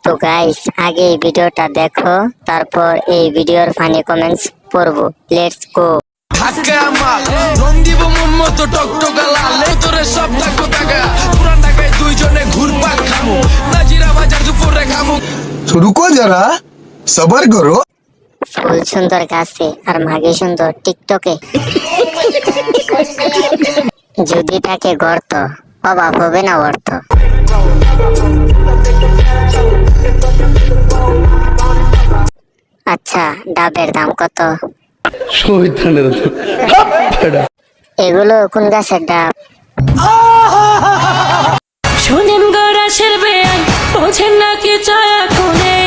তো গাইস আগে এই ভিডিওটা দেখো, তারপর এই ভিডিওর ফানি কমেন্টস পড়বো। Let's go. ঢাকা মাল রং দিব মোমত টকটকা লাল তোরে সব থাকবো টাকা পুরান ঢাকায় দুইজনে ঘুরপাক খামু নাজিরা বাজার দুপুরে খামু। तो रुको जरा सबर करो। ফুল সুন্দর গাছে আর মাগে সুন্দর টিকটকে। যদি থাকে গর্ত, অভাব হবে না অর্থ। আচ্ছা ডাবের দাম কত? এগুলো কোন গাছের ডাব? শোনেন গরাসের বেয়ান বোঝেন নাকি চয়া কোনে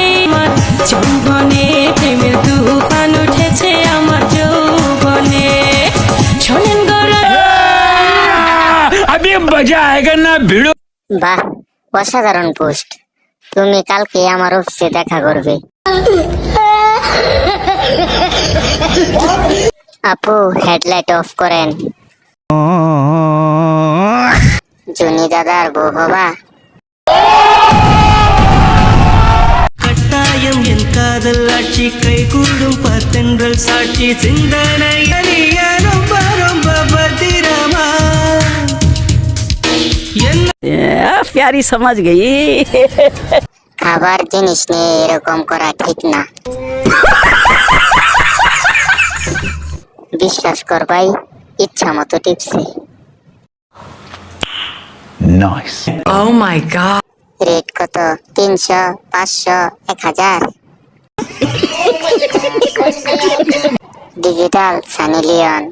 যৌবনে প্রেমের তুফান উঠেছে আমার যৌবনে। শোনেন अभी मजा आएगा ना भिड़ो। বাহ, অসাধারণ পোস্ট। তুমি কালকে আমার অফিসে দেখা করবে। আপু হেডলাইট অফ করেন। জুনি দাদার বউ হবা? கட்டாயம் என் காதல் ஆட்சி கைகூடும் பத்தென்றல் சாட்சி சிந்தனை அறிய ரொம்ப ரொம்ப பத்திரமா प्यारी समझ गई। খাবার জিনিস নিয়ে এরকম করা ঠিক না। বিশ্বাস কর ভাই, ইচ্ছা মতো টিপছে। Oh my god. রেট কত? 300, 500, 1000? Digital Sunny Leone.